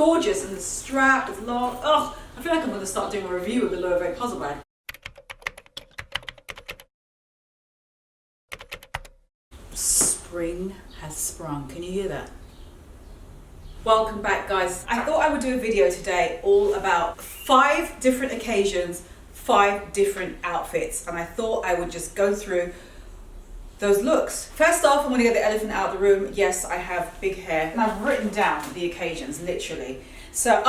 gorgeous, and the strap is long. Oh, I feel like I'm going to start doing a review of the Loewe puzzle bag. Spring has sprung. Can you hear that? Welcome back, guys. I thought I would do a video today all about 5 different occasions, 5 different outfits, and I thought I would just go through those looks. First off, I'm going to get the elephant out of the room. Yes, I have big hair, and I've written down the occasions, literally. So,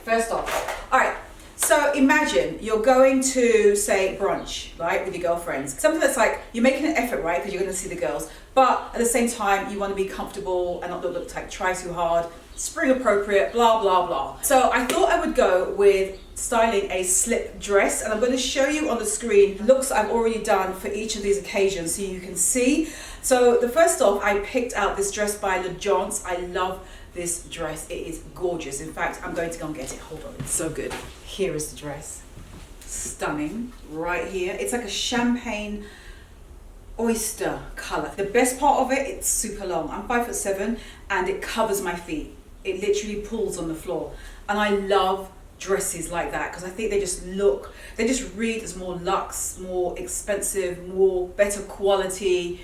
first off. All right, so imagine you're going to, say, brunch, right, with your girlfriends. Something that's like, you're making an effort, right, because you're going to see the girls, but at the same time, you want to be comfortable and not look like try too hard, spring appropriate, blah, blah, blah. So I thought I would go with styling a slip dress, and I'm going to show you on the screen looks I've already done for each of these occasions so you can see. So the first off, I picked out this dress by Loewe. I love this dress. It is gorgeous. In fact, I'm going to go and get it. Hold on, it's so good. Here is the dress. Stunning right here. It's like a champagne oyster color. The best part of it, it's super long. I'm 5'7" and it covers my feet. It literally pulls on the floor, and I love dresses like that because I think they just read as more luxe, more expensive, more better quality.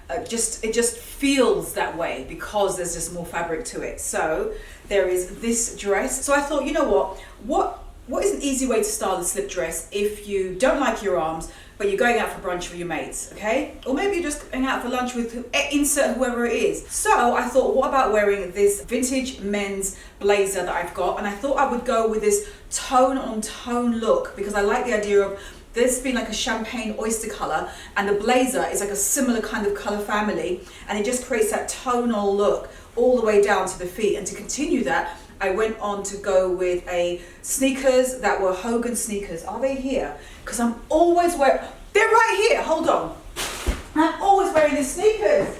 It just feels that way because there's just more fabric to it. So there is this dress. So I thought, you know what is an easy way to style a slip dress if you don't like your arms but you're going out for brunch with your mates, okay? Or maybe you're just going out for lunch with insert whoever it is. So I thought, what about wearing this vintage men's blazer that I've got? And I thought I would go with this tone on tone look because I like the idea of this being like a champagne oyster color, and the blazer is like a similar kind of color family, and it just creates that tonal look all the way down to the feet. And to continue that, I went on to go with a sneakers that were Hogan sneakers. Are they here? Because I'm always wearing, they're right here, hold on. I'm always wearing these sneakers.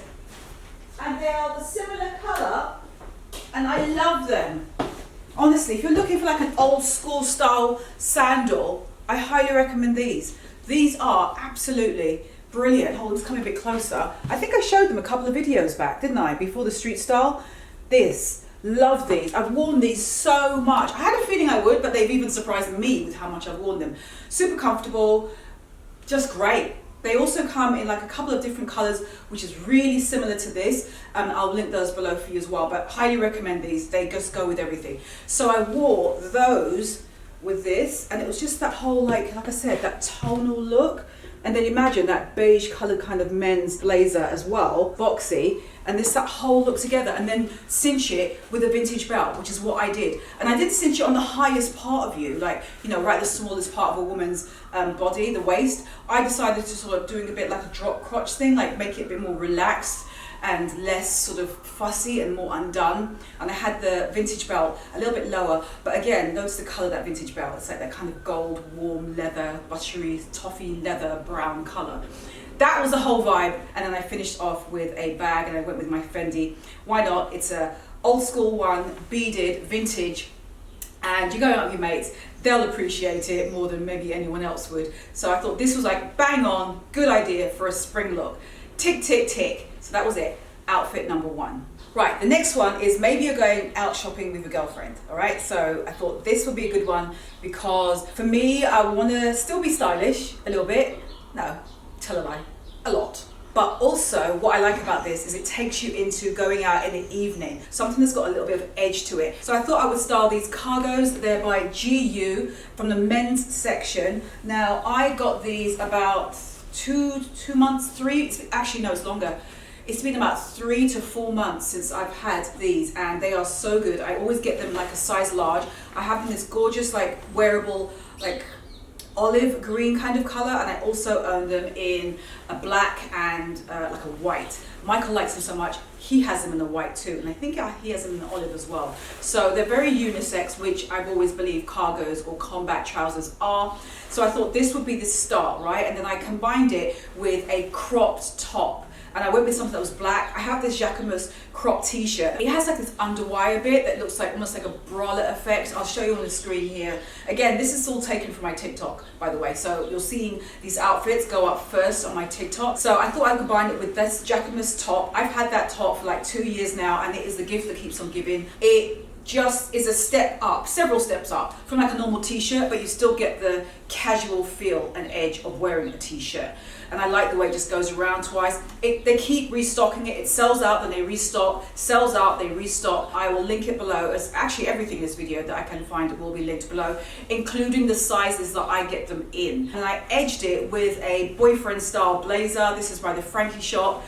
And they are the similar color, and I love them. Honestly, if you're looking for like an old school style sandal, I highly recommend these. These are absolutely brilliant. Hold on, let's come a bit closer. I think I showed them a couple of videos back, didn't I? Before the street style. Love these. I've worn these so much. I had a feeling I would, but they've even surprised me with how much I've worn them. Super comfortable, just great. They also come in like a couple of different colors, which is really similar to this. I'll link those below for you as well, but highly recommend these. They just go with everything. So I wore those with this, and it was just that whole, like I said, that tonal look. And then imagine that beige colored kind of men's blazer as well, boxy, and that whole look together, and then cinch it with a vintage belt, which is what I did. And I did cinch it on the highest part of you, like, you know, right the smallest part of a woman's body, the waist. I decided to sort of doing a bit like a drop crotch thing, like make it a bit more relaxed and less sort of fussy and more undone. And I had the vintage belt a little bit lower, but again, notice the color of that vintage belt. It's like that kind of gold, warm leather, buttery, toffee leather brown color. That was the whole vibe. And then I finished off with a bag, and I went with my Fendi. Why not? It's a old school one, beaded, vintage, and you're going out with your mates, they'll appreciate it more than maybe anyone else would. So I thought this was like bang on, good idea for a spring look. Tick, tick, tick. So that was it, outfit number 1. Right, the next one is maybe you're going out shopping with a girlfriend, all right? So I thought this would be a good one because for me, I want to still be stylish a little bit. No, tell a lie, a lot. But also what I like about this is it takes you into going out in the evening, something that's got a little bit of edge to it. So I thought I would style these cargos. They're by GU from the men's section. Now I got these about two months, 3, actually no, it's longer. It's been about 3 to 4 months since I've had these, and they are so good. I always get them like a size large. I have them in this gorgeous, like wearable, like olive green kind of color, and I also own them in a black and like a white. Michael likes them so much, he has them in the white too, and I think he has them in the olive as well. So they're very unisex, which I've always believed cargos or combat trousers are. So I thought this would be the start, right? And then I combined it with a cropped top. And I went with something that was black. I have this Jacquemus crop t-shirt. It has like this underwire bit that looks like almost like a bralette effect. I'll show you on the screen here. Again, this is all taken from my TikTok, by the way. So you're seeing these outfits go up first on my TikTok. So I thought I'd combine it with this Jacquemus top. I've had that top for like 2 years now, and it is the gift that keeps on giving. It just is a step up, several steps up from like a normal t-shirt, but you still get the casual feel and edge of wearing a t-shirt. And I like the way it just goes around twice. They keep restocking it. It sells out, then they restock, sells out, they restock. I will link it below. As actually everything in this video that I can find will be linked below, including the sizes that I get them in. And I edged it with a boyfriend style blazer. This is by the Frankie shop.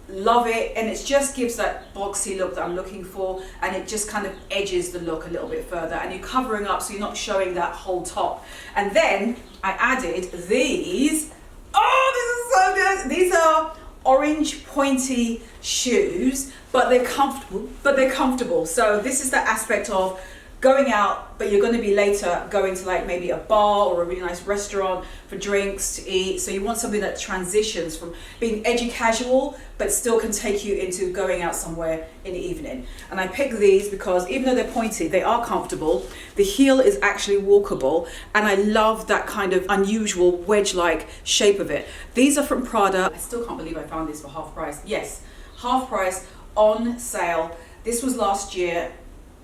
Love it, and it just gives that boxy look that I'm looking for, and it just kind of edges the look a little bit further, and you're covering up so you're not showing that whole top. And then I added these. Oh, this is so good. These are orange pointy shoes, but they're comfortable. So this is the aspect of going out, but you're going to be later going to like maybe a bar or a really nice restaurant for drinks to eat. So you want something that transitions from being edgy casual, but still can take you into going out somewhere in the evening. And I picked these because even though they're pointy, they are comfortable. The heel is actually walkable, and I love that kind of unusual wedge-like shape of it. These are from Prada. I still can't believe I found these for half price. Yes, half price on sale. This was last year.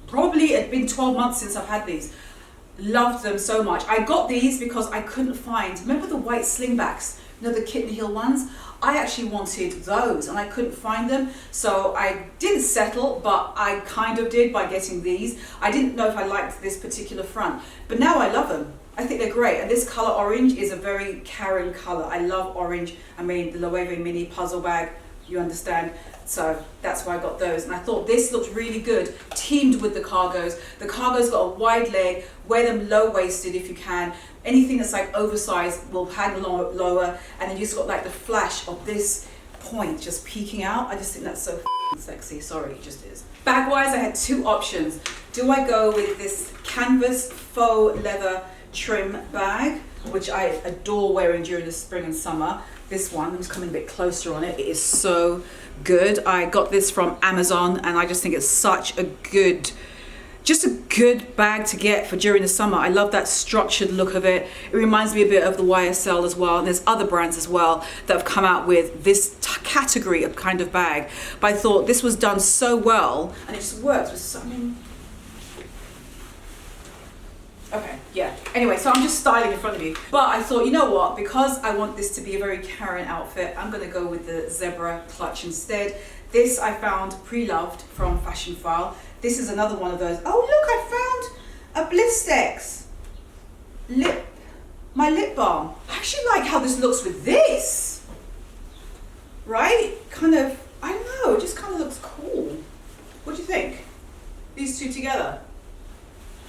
Probably it's been 12 months since I've had these. Loved them so much. I got these because I couldn't find, remember the white slingbacks, you know, the kitten heel ones? I actually wanted those and I couldn't find them. So I didn't settle, but I kind of did by getting these. I didn't know if I liked this particular front, but now I love them. I think they're great. And this color orange is a very Karen color. I love orange. I mean, the Loewe mini puzzle bag, you understand. So that's why I got those, and I thought this looked really good, teamed with the cargos. The cargos got a wide leg, wear them low-waisted if you can. Anything that's like oversized will hang lower, and then you just got like the flash of this point just peeking out. I just think that's so sexy. Sorry, it just is. Bag-wise, I had two options. Do I go with this canvas faux leather trim bag, which I adore wearing during the spring and summer? This one, I'm just coming a bit closer on it. It is so good. I got this from Amazon, and I just think it's such a good, just a good bag to get for during the summer. I love that structured look of it. It reminds me a bit of the YSL as well. And there's other brands as well that have come out with this category of kind of bag. But I thought this was done so well, and it just works with so many. Okay, yeah. Anyway, so I'm just styling in front of you. But I thought, you know what? Because I want this to be a very Karen outfit, I'm going to go with the zebra clutch instead. This I found pre-loved from Fashion File. This is another one of those. Oh, look, I found a Blistex my lip balm. I actually like how this looks with this. Right? Kind of, I don't know, it just kind of looks cool. What do you think? These two together?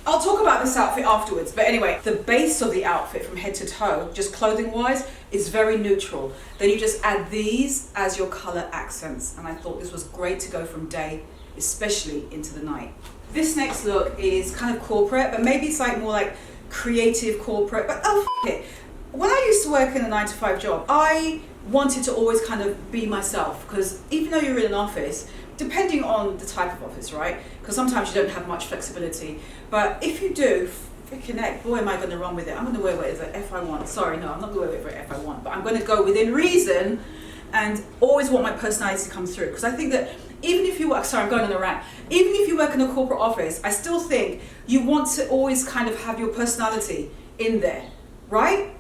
I'll talk about this outfit afterwards, but anyway, the base of the outfit from head to toe, just clothing wise, is very neutral. Then you just add these as your color accents, and I thought this was great to go from day, especially into the night. This next look is kind of corporate, but maybe it's like more like creative corporate, but oh it. When I used to work in a 9-to-5 job, I wanted to always kind of be myself, because even though you're in an office, depending on the type of office, right? Because sometimes you don't have much flexibility. But if you do, freaking heck, boy, am I going to run with it. I'm going to wear whatever F I want. Sorry, no, I'm not going to wear whatever F I want. But I'm going to go within reason and always want my personality to come through. Because I think that even if you work, sorry, I'm going on a rant. Even if you work in a corporate office, I still think you want to always kind of have your personality in there, right?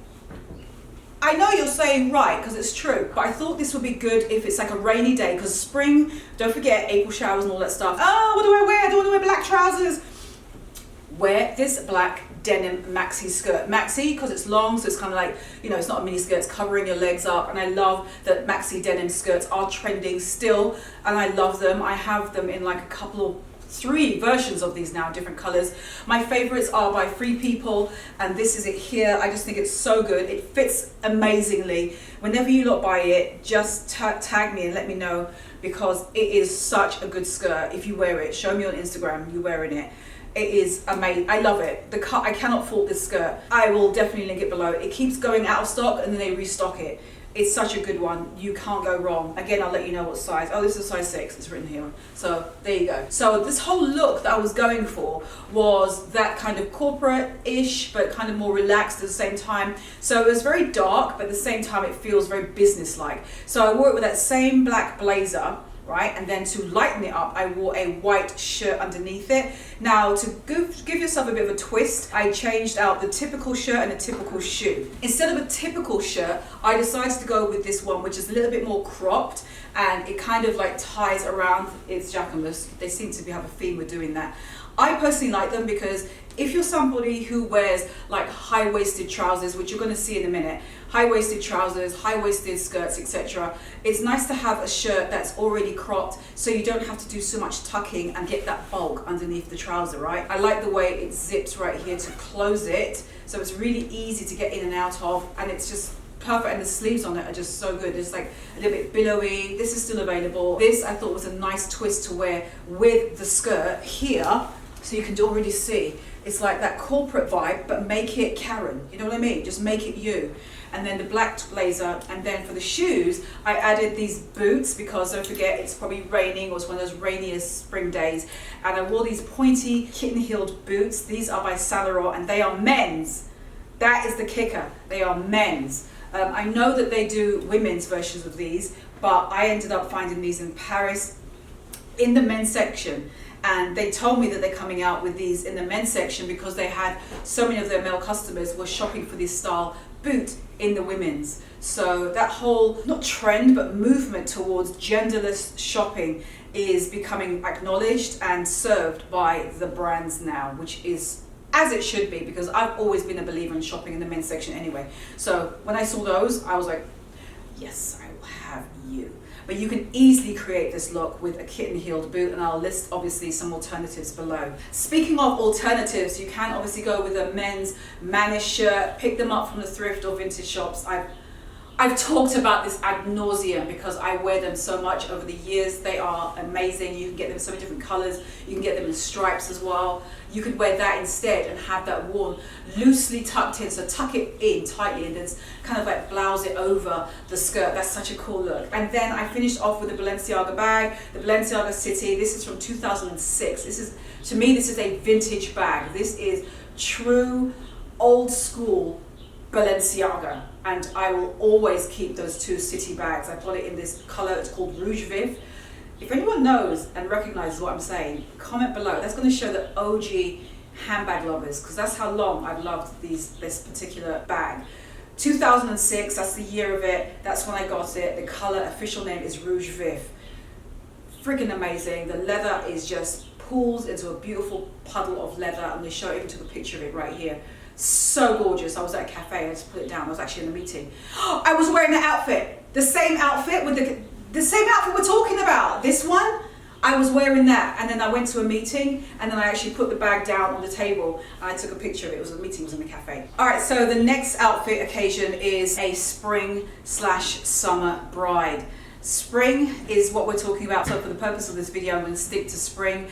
I know you're saying right, because it's true, but I thought this would be good if it's like a rainy day, because spring, don't forget, April showers and all that stuff. Oh, what do I wear? I don't want to wear black trousers. Wear this black denim maxi skirt. Maxi, because it's long, so it's kind of like, you know, it's not a mini skirt, it's covering your legs up, and I love that maxi denim skirts are trending still, and I love them. I have them in like a couple of 3 versions of these now, different colors. My favorites are by Free People, and this is it here. I just think it's so good. It fits amazingly. Whenever you lot buy it, just tag me and let me know, because it is such a good skirt. If you wear it, show me on Instagram you wearing it. It is amazing. I love it. The cut, I cannot fault this skirt. I will definitely link it below. It keeps going out of stock and then they restock it. It's such a good one. You can't go wrong. Again, I'll let you know what size. Oh, this is a size 6. It's written here. So there you go. So this whole look that I was going for was that kind of corporate-ish, but kind of more relaxed at the same time. So it was very dark, but at the same time, it feels very business-like. So I wore it with that same black blazer, right? And then to lighten it up, I wore a white shirt underneath it. Now, to give yourself a bit of a twist, I changed out the typical shirt and a typical shoe. Instead of a typical shirt, I decided to go with this one, which is a little bit more cropped, and it kind of like ties around its jacquemus. They seem to have a theme with doing that. I personally like them because if you're somebody who wears like high-waisted trousers, which you're going to see in a minute, high-waisted trousers, high-waisted skirts, etc., it's nice to have a shirt that's already cropped so you don't have to do so much tucking and get that bulk underneath the trouser, right? I like the way it zips right here to close it, so it's really easy to get in and out of, and it's just perfect, and the sleeves on it are just so good. It's like a little bit billowy. This is still available. This I thought was a nice twist to wear with the skirt here, so you can already see it's like that corporate vibe, but make it Karen, you know what I mean? Just make it you. And then the black blazer, and then for the shoes, I added these boots because don't forget it's probably raining, or it's one of those rainiest spring days, and I wore these pointy kitten-heeled boots. These are by Saint Laurent, and they are men's. That is the kicker, they are men's. I know that they do women's versions of these, but I ended up finding these in Paris in the men's section. And they told me that they're coming out with these in the men's section because they had so many of their male customers were shopping for this style boot in the women's. So that whole, not trend, but movement towards genderless shopping is becoming acknowledged and served by the brands now, which is as it should be, because I've always been a believer in shopping in the men's section anyway. So when I saw those, I was like, yes, I will have you. But you can easily create this look with a kitten-heeled boot, and I'll list obviously some alternatives below. Speaking of alternatives, you can obviously go with a men's mannish shirt, pick them up from the thrift or vintage shops. I've talked about this ad nauseum because I wear them so much over the years. They are amazing. You can get them in so many different colors. You can get them in stripes as well. You could wear that instead and have that worn loosely tucked in. So tuck it in tightly and then kind of like blouse it over the skirt. That's such a cool look. And then I finished off with the Balenciaga bag, the Balenciaga City. This is from 2006. To me, this is a vintage bag. This is true old school Balenciaga, and I will always keep those two city bags. I've got it in this color, it's called Rouge Vif. If anyone knows and recognizes what I'm saying, comment below. That's going to show the OG handbag lovers, because that's how long I've loved this particular bag. 2006, that's the year of it, that's when I got it. The color official name is Rouge Vif. Friggin' amazing. The leather is just pools into a beautiful puddle of leather. I'm going to show you, even took a picture of it right here. So gorgeous. I was at a cafe, I just put it down. I was actually in a meeting. I was wearing the outfit, the same outfit with the same outfit we're talking about. This one, I was wearing that, and then I went to a meeting, and then I actually put the bag down on the table, and I took a picture of it. The meeting was in the cafe. All right, so the next outfit occasion is a spring/summer bride. Spring is what we're talking about, so for the purpose of this video, I'm going to stick to spring.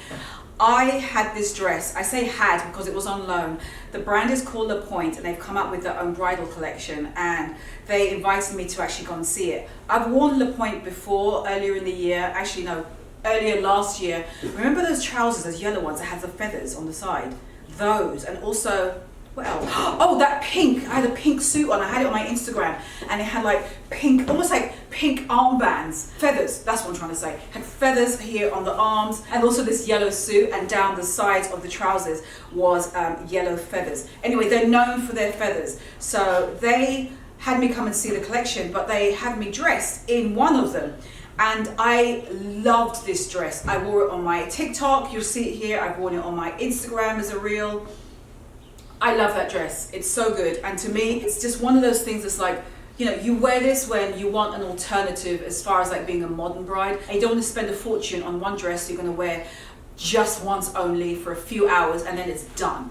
I had this dress. I say had because it was on loan. The brand is called La Pointe, and they've come out with their own bridal collection, and they invited me to actually go and see it. I've worn La Pointe before, earlier in the year. Actually, no, earlier last year. Remember those trousers, those yellow ones that had the feathers on the side? Those, and also, what else? Oh, that pink. I had a pink suit on. I had it on my Instagram, and it had like pink, almost like pink armbands. Feathers, that's what I'm trying to say. Had feathers here on the arms, and also this yellow suit, and down the sides of the trousers was yellow feathers. Anyway, they're known for their feathers. So they had me come and see the collection, but they had me dressed in one of them. And I loved this dress. I wore it on my TikTok. You'll see it here. I've worn it on my Instagram as a reel. I love that dress. It's so good. And to me, it's just one of those things that's like, you know, you wear this when you want an alternative as far as like being a modern bride. And you don't want to spend a fortune on one dress you're going to wear just once only for a few hours and then it's done.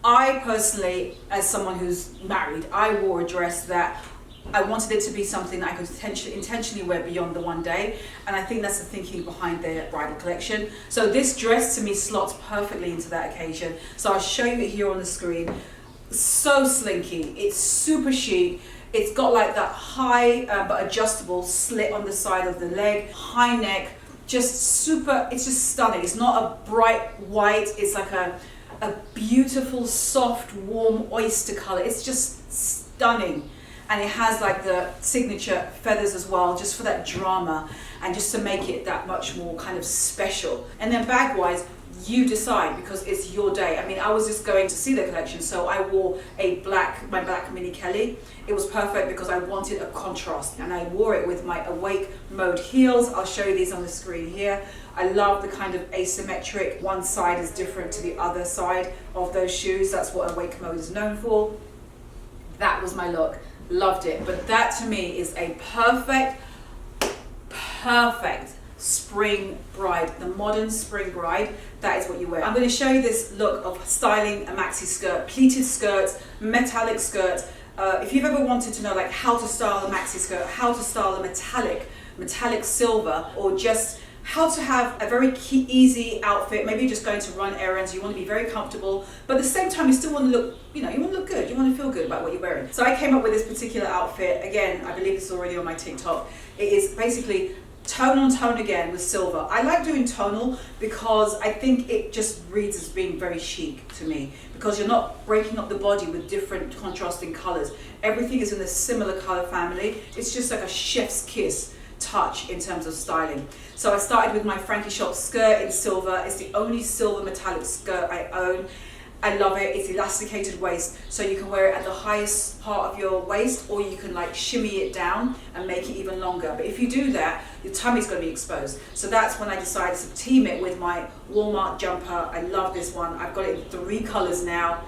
I personally, as someone who's married, I wore a dress that I wanted it to be something that I could intentionally wear beyond the one day, and I think that's the thinking behind their bridal collection. So this dress to me slots perfectly into that occasion. So I'll show you it here on the screen. So slinky, it's super chic. It's got like that high but adjustable slit on the side of the leg, high neck, just super, it's just stunning. It's not a bright white, it's like a beautiful, soft, warm oyster color. It's just stunning. and it has like the signature feathers as well, just for that drama and just to make it that much more kind of special. And then bag wise, you decide, because it's your day. I mean, I was just going to see the collection, so I wore my black mini Kelly. It was perfect because I wanted a contrast, and I wore it with my awake mode heels. I'll show you these on the screen here. I love the kind of asymmetric, one side is different to the other side of those shoes. That's what awake mode is known for. That was my look, loved it. But that to me is a perfect spring bride, the modern spring bride. That is what you wear. I'm going to show you this look of styling a maxi skirt, pleated skirts, metallic skirts. If you've ever wanted to know like how to style a maxi skirt, how to style a metallic silver, or just how to have a very easy outfit, maybe you're just going to run errands, you want to be very comfortable, but at the same time you still want to look, you want to look good, you want to feel good about what you're wearing. So I came up with this particular outfit. Again, I believe this is already on my TikTok. It is basically tone on tone again with silver. I like doing tonal because I think it just reads as being very chic to me, because you're not breaking up the body with different contrasting colors. Everything is in a similar color family. It's just like a chef's kiss touch in terms of styling. So I started with my Frankie Shop skirt in silver. It's the only silver metallic skirt I own. I love it. It's elasticated waist, so you can wear it at the highest part of your waist, or you can like shimmy it down and make it even longer. But if you do that, your tummy's going to be exposed. So that's when I decided to team it with my Walmart jumper. I love this one. I've got it in 3 colors now.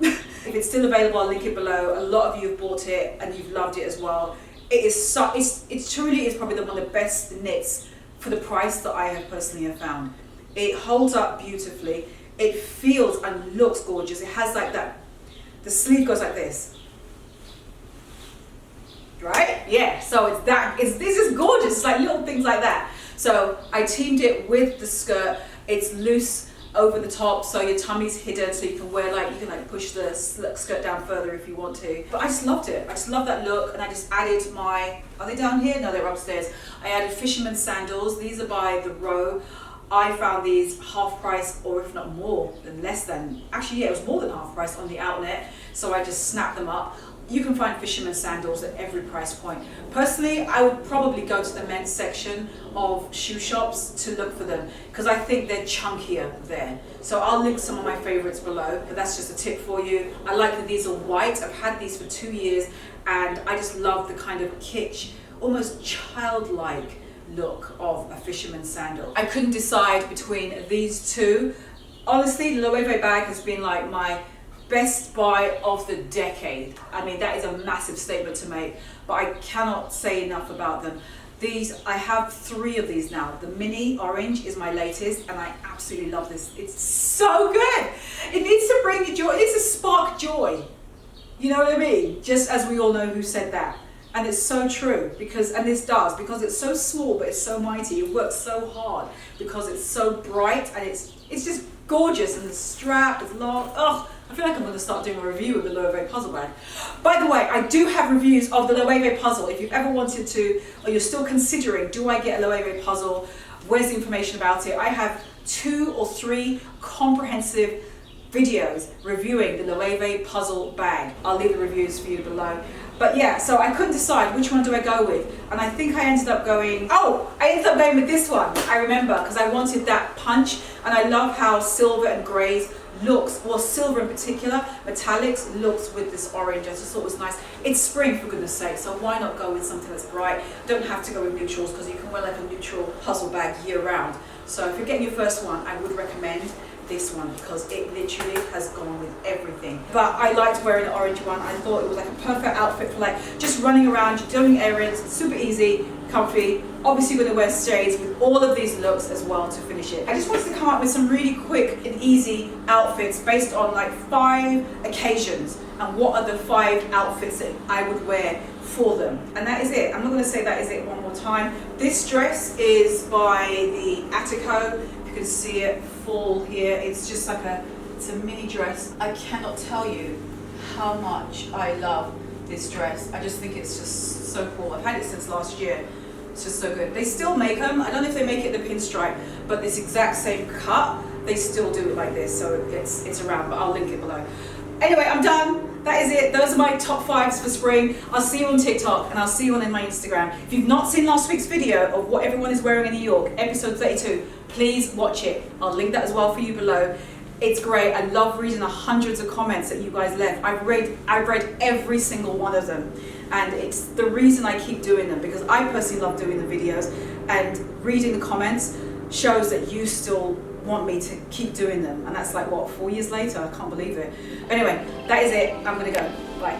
If it's still available, I'll link it below. A lot of you have bought it and you've loved it as well. It truly is probably one of the best knits for the price that I have personally have found. It holds up beautifully. It feels and looks gorgeous. It has like that, the sleeve goes like this, right? Yeah, so this is gorgeous. It's like little things like that. So I teamed it with the skirt. It's loose over the top, so your tummy's hidden, so you can wear you can push the skirt down further if you want to. But I just loved it. I just love that look, and I just added are they down here? No, they're upstairs. I added fisherman sandals. These are by the Row. I found these half price, or if not more than less than, actually yeah, it was more than half price on the outlet, so I just snapped them up. You can find fisherman sandals at every price point. Personally, I would probably go to the men's section of shoe shops to look for them, because I think they're chunkier there. So I'll link some of my favorites below, but that's just a tip for you. I like that these are white. I've had these for 2 years, and I just love the kind of kitsch, almost childlike look of a fisherman sandal. I couldn't decide between these two. Honestly, the Loewe bag has been like my best buy of the decade. I mean, that is a massive statement to make, but I cannot say enough about them. I have 3 of these now. The mini orange is my latest, and I absolutely love this. It's so good. It needs to bring you joy. It needs to spark joy. You know what I mean? Just as we all know who said that. And it's so true, because it's so small, but it's so mighty. It works so hard because it's so bright, and it's just gorgeous, and the strap is long. Oh, I feel like I'm going to start doing a review of the Loewe puzzle bag. By the way, I do have reviews of the Loewe puzzle. If you've ever wanted to, or you're still considering, do I get a Loewe puzzle? Where's the information about it? I have 2 or 3 comprehensive videos reviewing the Loewe puzzle bag. I'll leave the reviews for you below. But yeah, so I couldn't decide which one do I go with, and I think I ended up going with this one. I remember, because I wanted that punch, and I love how silver and greys looks, well, silver in particular, metallics looks with this orange. I just thought it was nice. It's spring, for goodness sake, so why not go with something that's bright? Don't have to go with neutrals, because you can wear like a neutral puzzle bag year round. So if you're getting your first one, I would recommend this one, because it literally has gone with everything. But I liked wearing the orange one. I thought it was like a perfect outfit for like just running around, doing errands, super easy, comfy. Obviously we're going to wear shades with all of these looks as well to finish it. I just wanted to come up with some really quick and easy outfits based on like 5 occasions, and what are the 5 outfits that I would wear for them. And that is it. I'm not going to say that is it one more time. This dress is by the Attico. You can see it full here. It's just like it's a mini dress. I cannot tell you how much I love this dress. I just think it's just so cool. I've had it since last year. It's just so good. They still make them. I don't know if they make it the pinstripe, but this exact same cut, they still do it like this. So it's around, but I'll link it below. Anyway, I'm done. That is it. Those are my top 5s for spring. I'll see you on TikTok and I'll see you on my Instagram. If you've not seen last week's video of what everyone is wearing in New York, episode 32, please watch it. I'll link that as well for you below. It's great. I love reading the hundreds of comments that you guys left. I've read every single one of them, and it's the reason I keep doing them, because I personally love doing the videos, and reading the comments shows that you still want me to keep doing them. And that's like, what, 4 years later? I can't believe it. Anyway, that is it. I'm gonna go. Bye.